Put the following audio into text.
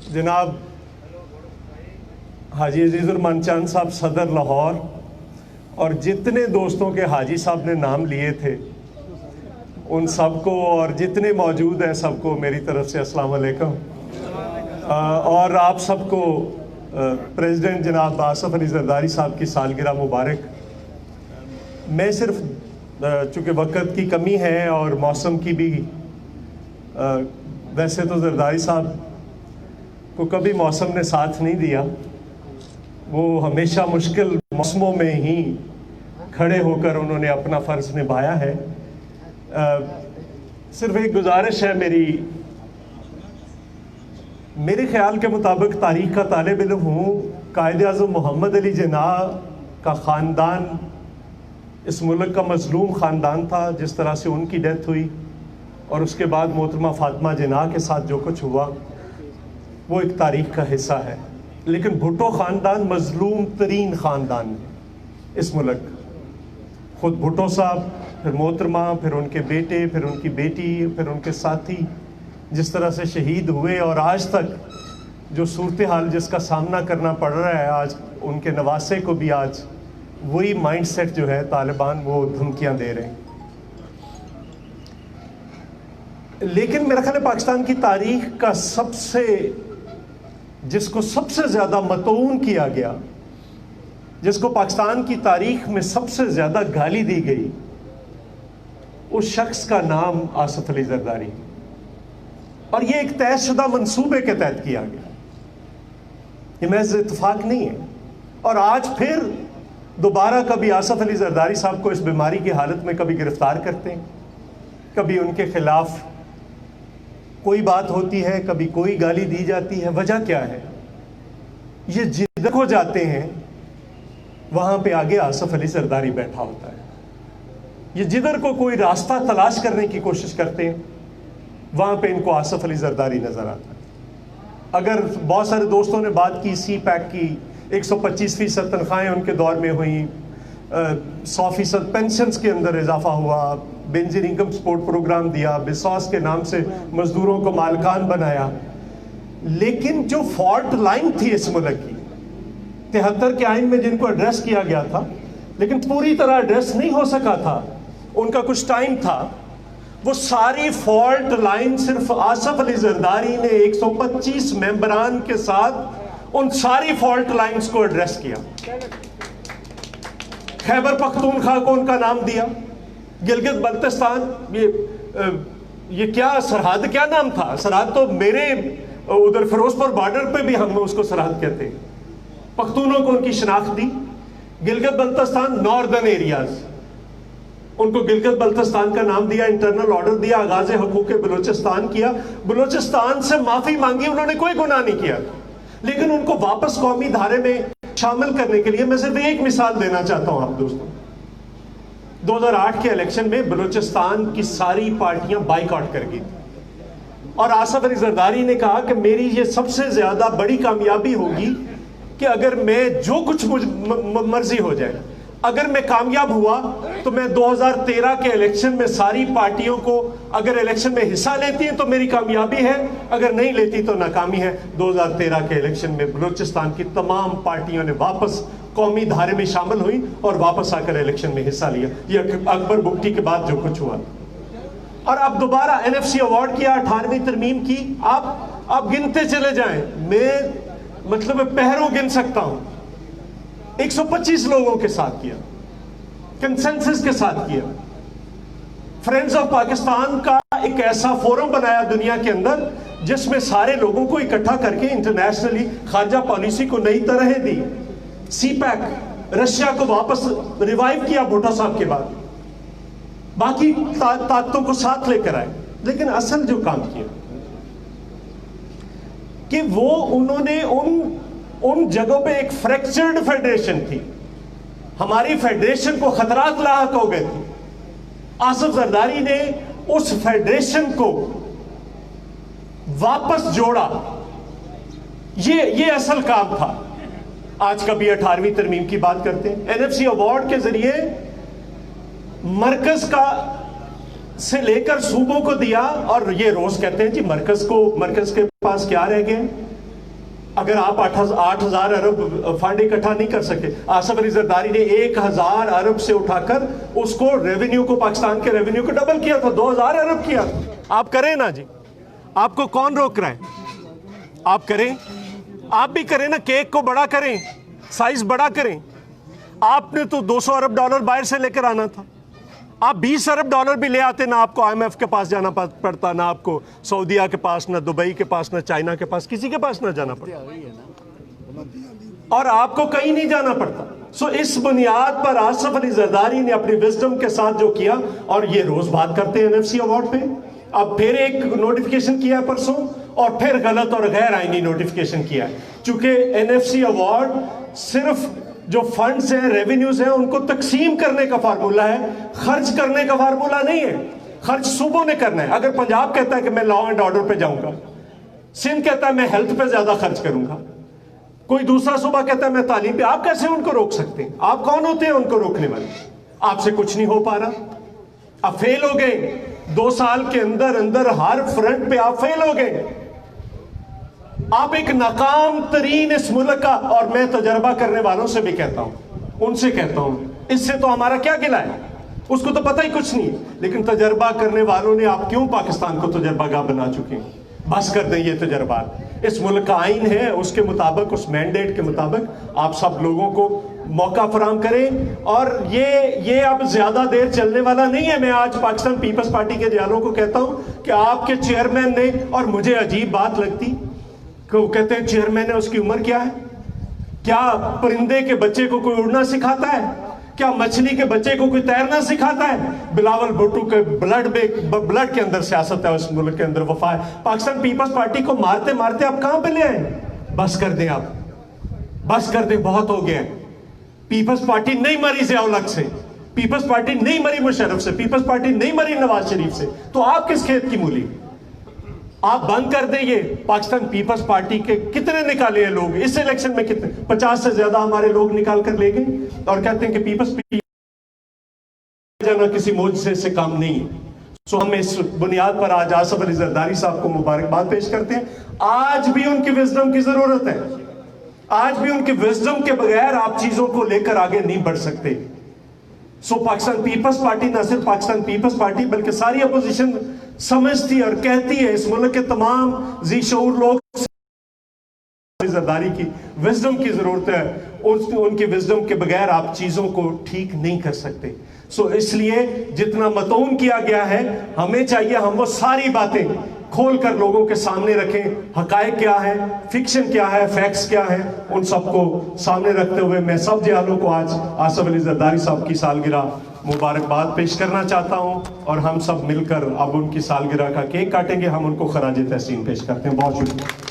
जनाब हाजी अजीज़ुर-रहमान चंद साहब सदर लाहौर और जितने दोस्तों के हाजी साहब ने नाम लिए थे उन सबको और जितने मौजूद हैं सबको मेरी तरफ से अस्सलाम वालेकुम। और आप सबको प्रेसिडेंट जनाब आसफ अली जरदारी साहब की सालगिरह मुबारक। मैं सिर्फ चूँकि वक्त की कमी है और मौसम की भी वैसे तो जरदारी साहब को कभी मौसम ने साथ नहीं दिया, वो हमेशा मुश्किल मौसमों में ही खड़े होकर उन्होंने अपना फ़र्ज़ निभाया है। सिर्फ एक गुजारिश है मेरे ख़्याल के मुताबिक तारीख़ का तालिब इल्म हूँ। कायद-ए-आज़म मोहम्मद अली जिन्ना का ख़ानदान इस मुल्क का मज़लूम ख़ानदान था। जिस तरह से उनकी डेथ हुई और उसके बाद मोहतरमा फ़ातिमा जिन्ना के साथ जो कुछ हुआ वो एक तारीख़ का हिस्सा है। लेकिन भुट्टो ख़ानदान मज़लूम तरीन ख़ानदान है इस मुल्क। ख़ुद भुट्टो साहब, फिर मोहतरमा, फिर उनके बेटे, फिर उनकी बेटी, फिर उनके साथी जिस तरह से शहीद हुए और आज तक जो सूरत हाल जिसका सामना करना पड़ रहा है, आज उनके नवासे को भी आज वही माइंड सेट जो है तालिबान वो धमकियाँ दे रहे हैं। लेकिन मेरा ख्याल है पाकिस्तान की तारीख़ का जिसको सबसे ज़्यादा मतऊन किया गया, जिसको पाकिस्तान की तारीख़ में सबसे ज़्यादा गाली दी गई, उस शख्स का नाम आसफ अली जरदारी। और ये एक तयशुदा मंसूबे के तहत किया गया, ये महज इत्तेफाक नहीं है। और आज फिर दोबारा कभी आसफ अली जरदारी साहब को इस बीमारी की हालत में कभी गिरफ्तार करते हैं, कभी उनके खिलाफ कोई बात होती है, कभी कोई गाली दी जाती है। वजह क्या है? ये जिधर हो जाते हैं वहां पे आगे आसफ अली जरदारी बैठा होता है। ये जिधर को कोई रास्ता तलाश करने की कोशिश करते हैं वहां पे इनको आसफ अली जरदारी नजर आता है। अगर बहुत सारे दोस्तों ने बात की सी पैक की, 125% तनख्वाहें उनके दौर में हुई, 100% पेंशन के अंदर इजाफा हुआ, बेंजीन इनकम सपोर्ट प्रोग्राम दिया, बिसास के नाम से मजदूरों को मालकान बनाया। लेकिन जो फॉल्ट लाइन थी इस मुल्क की 73 के आइन में जिनको एड्रेस किया गया था, लेकिन पूरी तरह एड्रेस नहीं हो सका था, उनका कुछ टाइम था, वो सारी फॉल्ट लाइन सिर्फ आसफ अली जरदारी ने 125 मेंबरान के साथ उन सारी फॉल्ट लाइंस को एड्रेस किया। खैबर पख्तूनख्वा को उनका नाम दिया, गिलगित बल्तिस्तान, ये क्या सरहद, क्या नाम था? सरहद तो मेरे उधर फिरोजपुर बॉर्डर पे भी हम उसको सरहद कहते हैं। पख्तूनों को उनकी शनाख्त दी। गिलगित बल्तिस्तान नॉर्दर्न एरियाज, उनको गिलगित बल्तिस्तान का नाम दिया, इंटरनल ऑर्डर दिया, आगाज़ हुकूक बलूचिस्तान किया। बलूचिस्तान से माफी मांगी, उन्होंने कोई गुनाह नहीं किया, लेकिन उनको वापस कौमी धारे में शामिल करने के लिए मैं सिर्फ एक मिसाल देना चाहता हूं आप दोस्तों। 2008 के इलेक्शन में बलूचिस्तान की सारी पार्टियां बाइकआउट कर गई और आसफ अली जरदारी ने कहा कि मेरी ये सबसे ज्यादा बड़ी कामयाबी होगी कि अगर मैं जो कुछ मर्जी हो जाए, अगर मैं कामयाब हुआ तो मैं 2013 के इलेक्शन में सारी पार्टियों को अगर इलेक्शन में हिस्सा लेती हैं तो मेरी कामयाबी है, अगर नहीं लेती तो नाकामी है। 2013 के इलेक्शन में बलूचिस्तान की तमाम पार्टियों ने वापस कौमी धारे में शामिल हुई और वापस आकर इलेक्शन में हिस्सा लिया। ये अकबर बुगटी के बाद जो कुछ हुआ। और अब दोबारा NFC अवार्ड किया, 18वीं तरमीम की। आप गिनते चले जाएं, मैं मतलब पहरों गिन सकता हूं। 125 लोगों के साथ किया, कंसेंसस के साथ किया। फ्रेंड्स ऑफ पाकिस्तान का एक ऐसा फोरम बनाया दुनिया के अंदर जिसमें सारे लोगों को इकट्ठा करके इंटरनेशनली खारजा पॉलिसी को नई तरह दी। CPEC, रशिया को वापस रिवाइव किया भुट्टो साहब के बाद, बाकी ताकतों को साथ लेकर आए। लेकिन असल जो काम किया कि वो उन्होंने उन जगहों पे एक फ्रैक्चर्ड फेडरेशन थी, हमारी फेडरेशन को खतरात लाहक हो गए थे। आसफ जरदारी ने उस फेडरेशन को वापस जोड़ा, ये असल काम था। आज कभी 18वीं तरमीम की बात करते हैं। NFC अवार्ड के जरिए मरकज का से लेकर सूबों को दिया, और ये रोज कहते हैं जी मरकज के पास क्या रह गए, اگر آپ 8,000 ارب فنڈ اکٹھا نہیں کر سکے، آصف علی زرداری نے 1,000 ارب سے اٹھا کر اس کو ریونیو کو، پاکستان کے ریونیو کو ڈبل کیا تھا، 2,000 ارب کیا تھا. آپ کریں نا جی، آپ کو کون روک رہا ہے؟ آپ کریں، آپ بھی کریں نا، کیک کو بڑا کریں، سائز بڑا کریں. آپ نے تو 200 ارب ڈالر باہر سے لے کر آنا تھا. آپ 20 ارب ڈالر بھی لے آتے، نہ آپ کو IMF کے پاس جانا پڑتا، نہ آپ کو سعودیہ کے پاس، نہ دبئی کے پاس، نہ چائنا کے پاس، کسی کے پاس نہ جانا پڑتا، اور آپ کو کہیں نہیں جانا پڑتا. سو اس بنیاد پر آصف علی زرداری نے اپنی وزڈم کے ساتھ جو کیا، اور یہ روز بات کرتے ہیں NFC ایوارڈ پہ. اب پھر ایک نوٹیفیکیشن کیا ہے پرسوں، اور پھر غلط اور غیر آئینی نوٹیفیکیشن کیا ہے. چونکہ NFC ایوارڈ صرف جو فنڈز ہیں، ریونیوز ہیں، ان کو تقسیم کرنے کا فارمولہ ہے، خرچ کرنے کا فارمولہ نہیں ہے. خرچ صوبوں نے کرنا ہے. اگر پنجاب کہتا ہے کہ میں لا اینڈ آرڈر پہ جاؤں گا، سندھ کہتا ہے میں ہیلتھ پہ زیادہ خرچ کروں گا، کوئی دوسرا صوبہ کہتا ہے میں تعلیم پہ، آپ کیسے ان کو روک سکتے ہیں؟ آپ کون ہوتے ہیں ان کو روکنے والے؟ آپ سے کچھ نہیں ہو پا رہا، آپ فیل ہو گئے. 2 سال کے اندر ہر فرنٹ پہ آپ فیل ہو گئے. آپ ایک ناکام ترین اس ملک کا، اور میں تجربہ کرنے والوں سے بھی کہتا ہوں، ان سے کہتا ہوں، اس سے تو ہمارا کیا گلہ ہے، اس کو تو پتہ ہی کچھ نہیں. لیکن تجربہ کرنے والوں نے آپ کیوں پاکستان کو تجربہ گاہ بنا چکے ہیں؟ بس کر دیں یہ تجربات. اس ملک کا آئین ہے، اس کے مطابق، اس مینڈیٹ کے مطابق آپ سب لوگوں کو موقع فراہم کریں. اور یہ اب زیادہ دیر چلنے والا نہیں ہے. میں آج پاکستان پیپلز پارٹی کے جالوں کو کہتا ہوں کہ آپ کے چیئرمین نے، اور مجھے عجیب بات لگتی کہ وہ کہتے ہیں چیئرمین ہے، اس کی عمر کیا ہے؟ کیا پرندے کے بچے کو کوئی اڑنا سکھاتا ہے؟ کیا مچھلی کے بچے کو کوئی تیرنا سکھاتا ہے؟ بلاول بھٹو کے بلڈ کے اندر سیاست ہے، اس ملک کے اندر وفا ہے. پاکستان پیپلز پارٹی کو مارتے مارتے آپ کہاں پہ لے آئے؟ بس کر دیں، آپ بس کر دیں، بہت ہو گیا. پیپلز پارٹی نہیں مری ضیاء الحق سے، پیپلز پارٹی نہیں مری مشرف سے، پیپلز پارٹی نہیں مری نواز شریف سے. تو آپ کس کھیت کی مولی؟ آپ بند کر دیں. یہ پاکستان پیپلز پارٹی کے کتنے نکالے ہیں لوگ اس الیکشن میں؟ کتنے؟ 50 سے زیادہ ہمارے لوگ نکال کر لے گئے، اور کہتے ہیں کہ پیپلز جانا کسی معجزے سے کام نہیں ہے. سو ہم اس بنیاد پر آج آصف علی زرداری صاحب کو مبارکباد پیش کرتے ہیں. آج بھی ان کی وزڈم کی ضرورت ہے. آج بھی ان کی وزڈم کے بغیر آپ چیزوں کو لے کر آگے نہیں بڑھ سکتے. سو پاکستان پیپلز پارٹی، نہ صرف پاکستان پیپلز پارٹی بلکہ ساری اپوزیشن سمجھتی اور کہتی ہے اس ملک کے تمام ذی شعور لوگ زرداری کی وزڈم کی ضرورت ہے. ان کی وزڈم کے بغیر آپ چیزوں کو ٹھیک نہیں کر سکتے. سو اس لیے جتنا متون کیا گیا ہے، ہمیں چاہیے ہم وہ ساری باتیں کھول کر لوگوں کے سامنے رکھیں. حقائق کیا ہے، فکشن کیا ہے، فیکٹس کیا ہے، ان سب کو سامنے رکھتے ہوئے میں سب جہالوں کو آج آصف علی زرداری صاحب کی سالگرہ مبارکباد پیش کرنا چاہتا ہوں. اور ہم سب مل کر اب ان کی سالگرہ کا کیک کاٹیں گے. ہم ان کو خراج تحسین پیش کرتے ہیں. بہت شکریہ.